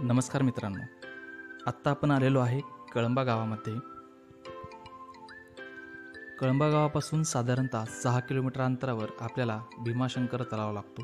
नमस्कार मित्रांनो, आत्ता आपण आलेलो आहे कळंबा गावामध्ये. कळंबा गावापासून साधारणतः 6 किलोमीटर अंतरावर आपल्याला भीमाशंकर तलाव लागतो.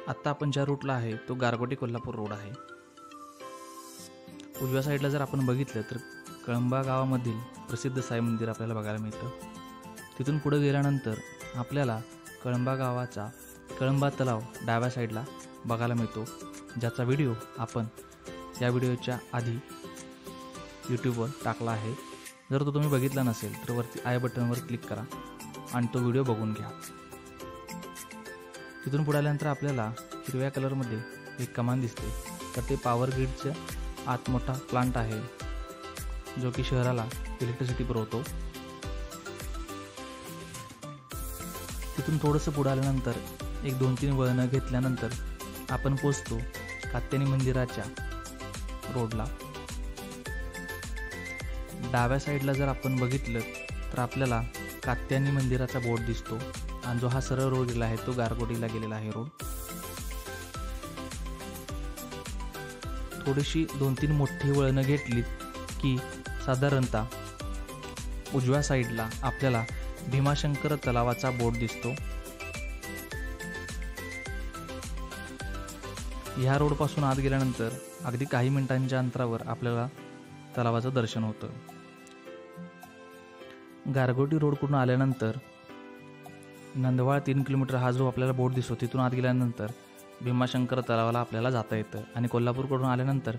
आत्ता आपण ज्या रूटला आहे तो गारगोटी कोल्हापूर रोड आहे. उजव्या साईडला जर आपण बघितलं तर कळंबा गावामधील प्रसिद्ध साई मंदिर आपल्याला बघायला मिळतं. तिथून पुढे गेल्यानंतर आपल्याला कळंबा गावाचा कळंबा तलाव डाव्या साईडला बघायला मिळतो, ज्याचा व्हिडिओ आपण या व्हिडिओच्या आधी यूट्यूबवर टाकला आहे. जर तो तुम्ही बघितला नसेल तर वरती आय बटनवर क्लिक करा आणि तो व्हिडिओ बघून घ्या. तिथून पुढे आल्यानंतर आपल्याला हिरव्या कलरमध्ये एक कमान दिसते, तर ते पॉवर ग्रीडचं आत मोठा प्लांट आहे, जो की शहराला इलेक्ट्रिसिटी पुरवतो. तिथून थोडंसं पुढे आल्यानंतर एक 2-3 वळणं घेतल्यानंतर आपण पोचतो कात्यायनी मंदिराच्या रोडला. डाव्या साईडला जर आपण बघितलं तर आपल्याला कात्यायनी मंदिराचा बोर्ड दिसतो, आणि जो हा सरळ रोड गेला आहे तो गारगोटीला गेलेला आहे रोड. थोडीशी 2-3 मोठी वळणं घेतली की साधारणतः उजव्या साईडला आपल्याला भीमाशंकर तलावाचा बोर्ड दिसतो. ह्या रोडपासून आत गेल्यानंतर अगदी काही मिनिटांच्या अंतरावर आपल्याला तलावाचं दर्शन होतं. गारगोटी रोडकडून आल्यानंतर नंदवाळ 3 किलोमीटर हा जो आपल्याला बोर्ड दिसतो, तिथून आत गेल्यानंतर भीमाशंकर तलावाला आपल्याला जाता येतं. आणि कोल्हापूरकडून आल्यानंतर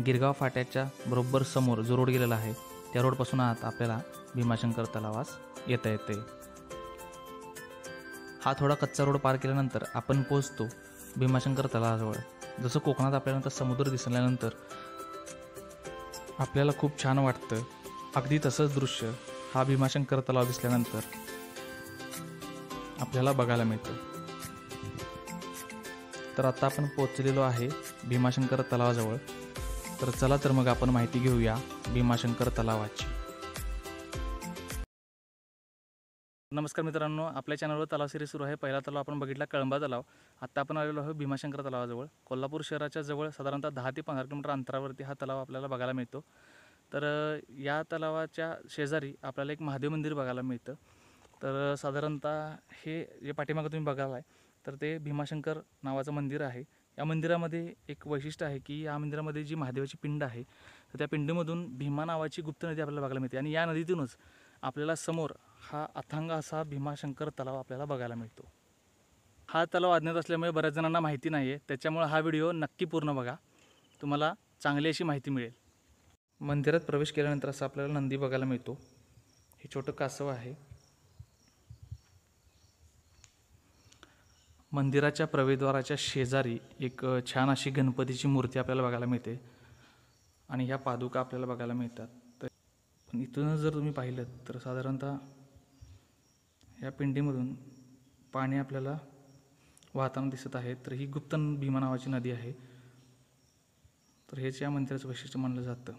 गिरगाव फाट्याच्या बरोबर समोर जो रोड गेलेला आहे त्या रोडपासून आत आपल्याला भीमाशंकर तलावास येता येते. हा थोडा कच्चा रोड पार केल्यानंतर आपण पोहोचतो भीमाशंकर तलावाजवळ. जसं कोकणात आपल्याला समुद्र दिसल्यानंतर आपल्याला खूप छान वाटतं, अगदी तसंच दृश्य हा भीमाशंकर तलाव दिसल्यानंतर आपल्याला बघायला मिळतं. तर आता आपण पोहोचलेलो आहे भीमाशंकर तलावाजवळ. तर चला तर मग आपण माहिती घेऊया भीमाशंकर तलावाची. नमस्कार मित्रांनो, आपल्या चॅनलवर तलाव सिरीज सुरू आहे. पहिला तलाव आपण बघितला कळंबा तलाव. आत्ता आपण आलेलो आहोत भीमाशंकर तलावाजवळ. कोल्हापूर शहराच्या जवळ साधारणतः 10 ते 15 किलोमीटर अंतरावरती हा तलाव आपल्याला बघायला मिळतो. तर या तलावाच्या शेजारी आपल्याला एक महादेव मंदिर बघायला मिळतं. तर साधारणतः हे जे पाठीमागं तुम्ही बघायला आहे तर ते भीमाशंकर नावाचं मंदिर आहे. या मंदिरामध्ये एक वैशिष्ट्य आहे की या मंदिरामध्ये जी महादेवाची पिंड आहे तर त्या पिंडीमधून भीमा नावाची गुप्त नदी आपल्याला बघायला मिळते, आणि या नदीतूनच आपल्याला समोर हा अथांग असा भीमाशंकर तलाव आपल्याला बघायला मिळतो. हा तलाव अज्ञात असल्यामुळे बऱ्याच जणांना माहिती नाही आहे, त्याच्यामुळे हा व्हिडिओ नक्की पूर्ण बघा, तुम्हाला चांगली अशी माहिती मिळेल. मंदिरात प्रवेश केल्यानंतर असं आपल्याला नंदी बघायला मिळतो. हे छोटं कासव आहे. मंदिराच्या प्रवेशद्वाराच्या शेजारी एक छान अशी गणपतीची मूर्ती आपल्याला बघायला मिळते, आणि ह्या पादुका आपल्याला बघायला मिळतात. तर पण इथूनच जर तुम्ही पाहिलं तर साधारणतः या पिंडीमधून पाणी आपल्याला वाहताना दिसत आहे. तर ही गुप्त भीमा नावाची नदी आहे. तर हेच या मंदिराचं वैशिष्ट्य मानलं जातं.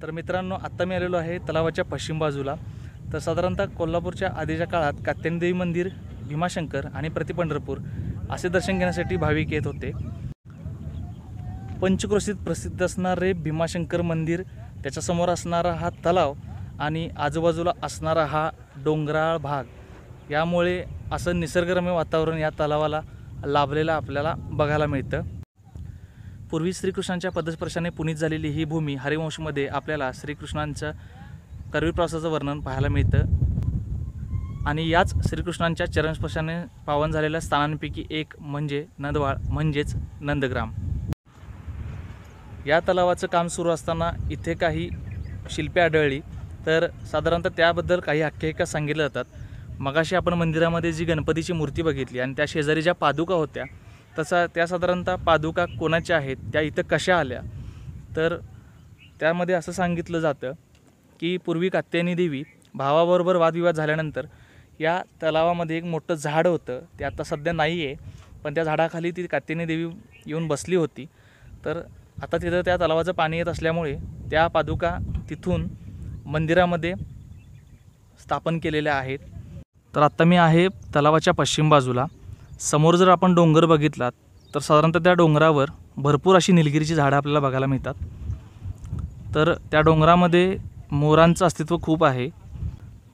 तर मित्रांनो, आत्ता मी आलेलो आहे तलावाच्या पश्चिम बाजूला. तर साधारणतः कोल्हापूरच्या आधीच्या काळात कात्यायनी देवी मंदिर, भीमाशंकर आणि प्रतिपंढरपूर असे दर्शन घेण्यासाठी भाविक येत होते. पंचक्रोशीत प्रसिद्ध असणारे भीमाशंकर मंदिर, त्याच्यासमोर असणारा हा तलाव आणि आजूबाजूला असणारा हा डोंगराळ भाग, यामुळे असं निसर्गरम्य वातावरण या तलावाला लाभलेलं आपल्याला बघायला मिळतं. पूर्वी श्रीकृष्णांच्या पदस्पर्शाने पुनीत झालेली ही भूमी हरिवंशमध्ये आपल्याला श्रीकृष्णांचं करवीर प्रवासाचं वर्णन पाहायला मिळतं आणि याच श्रीकृष्णांच्या चरणस्पर्शाने पावन झालेल्या स्थानांपैकी एक म्हणजे नंदवाळ म्हणजेच नंदग्राम. या तलावाचं काम सुरू असताना इथे काही शिल्पे आढळली, तर साधारणतः त्याबद्दल काही आख्यायिका सांगितल्या जातात. मगाशी आपण मंदिरामध्ये जी गणपतीची मूर्ती बघितली आणि त्या शेजारी ज्या पादुका होत्या, त्या साधारणतः पादुका कोणाच्या आहेत, त्या इथं कशा आल्या, तर त्यामध्ये असं सांगितलं जातं की पूर्वी कात्यायनी देवी भावाबरोबर वादविवाद झाल्यानंतर या तलावामध्ये एक मोठं झाड होतं, ते आता सध्या नाही आहे, पण त्या झाडाखाली ती कात्यायनी देवी येऊन बसली होती. तर आता तिथं त्या तलावाचं पाणी येत असल्यामुळे त्या पादुका तिथून मंदिरामध्ये स्थापन केलेल्या आहेत. तर आत्ता मी आहे तलावाच्या पश्चिम बाजूला. समोर जर आपण डोंगर बघितलात तर साधारणतः त्या डोंगरावर भरपूर अशी निलगिरीची झाडं आपल्याला बघायला मिळतात. तर त्या डोंगरामध्ये मोरांचं अस्तित्व खूप आहे.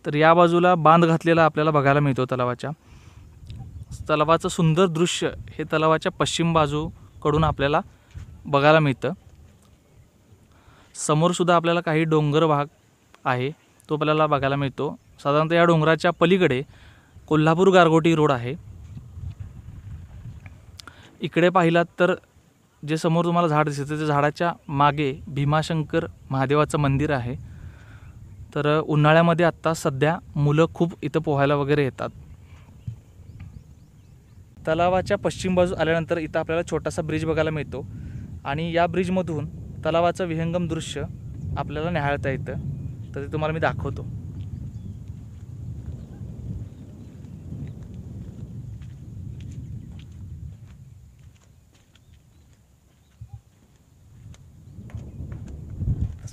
तर या बाजूला बांध घातलेला आपल्याला बघायला मिळतो तलावाच्या. तलावाचं सुंदर दृश्य हे तलावाच्या पश्चिम बाजूकडून आपल्याला बघायला मिळतं. समोरसुद्धा आपल्याला काही डोंगर भाग आहे, तो आपल्याला बघायला मिळतो. साधारणतः या डोंगराच्या पलीकडे कोल्हापूर गारगोटी रोड आहे. इकडे पाहिलात तर जे समोर तुम्हाला झाड दिसतं त्या झाडाच्या मागे भीमाशंकर महादेवाचं मंदिर आहे. तर उन्हाळ्यामध्ये आत्ता सध्या मुलं खूप इथं पोहायला वगैरे येतात. तलावाच्या पश्चिम बाजू आल्यानंतर इथं आपल्याला छोटासा ब्रिज बघायला मिळतो आणि या ब्रिजमधून तलावाचं विहंगम दृश्य आपल्याला निहाळता येतं. तर ते तुम्हाला मी दाखवतो.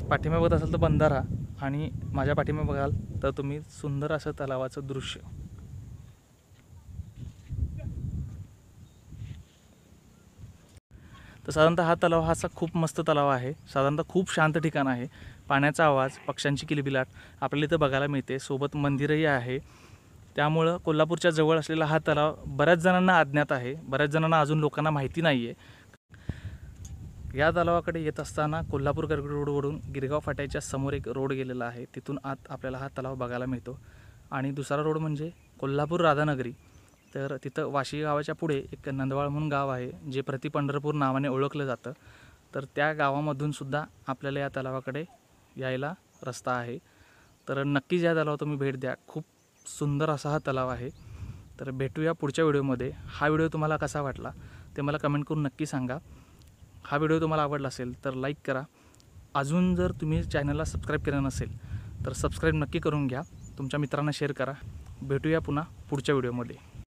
पाठीमागे बघत असाल तर बंधारा आणि माझ्या पाठीमागे बघाल तर तुम्ही सुंदर असं तलावाचं दृश्य. तर साधारणतः हा तलाव असा खूप मस्त तलाव आहे. साधारणतः खूप शांत ठिकाण आहे. पाण्याचा आवाज, पक्ष्यांची किलबिलाट आपल्याला इथं बघायला मिळते. सोबत मंदिरही आहे. त्यामुळं कोल्हापूरच्या जवळ असलेला हा तलाव बऱ्याच जणांना अज्ञात आहे. बऱ्याच जणांना अजून लोकांना माहिती नाही आहे. या तलावाकडे येत असताना कोल्हापूर गारगोटी रोडवरून गिरगाव फाट्याच्या समोर एक रोड गेलेला आहे. तिथून आत आपल्याला हा तलाव बघायला मिळतो. आणि दुसरा रोड म्हणजे कोल्हापूर राधानगरी. तर तिथं वाशी गावाच्या पुढे एक नंदवाळ म्हणून गाव आहे, जे प्रतिपंढरपूर नावाने ओळखलं जातं. तर त्या गावामधून सुद्धा आपल्याला या तलावाकडे यायला रस्ता आहे. तर नक्कीच या तलावाला तुम्ही भेट द्या. खूप सुंदर असा हा तलाव आहे. तर भेटूया पुढच्या व्हिडिओमध्ये. हा व्हिडिओ तुम्हाला कसा वाटला ते मला कमेंट करून नक्की सांगा. हा व्हिडिओ तुम्हाला आवडला असेल तर लाईक करा. अजून जर तुम्ही चॅनलला सबस्क्राईब केलं नसेल तर सबस्क्राईब नक्की करून घ्या. तुमच्या मित्रांना शेअर करा. भेटूया पुन्हा पुढच्या व्हिडिओमध्ये.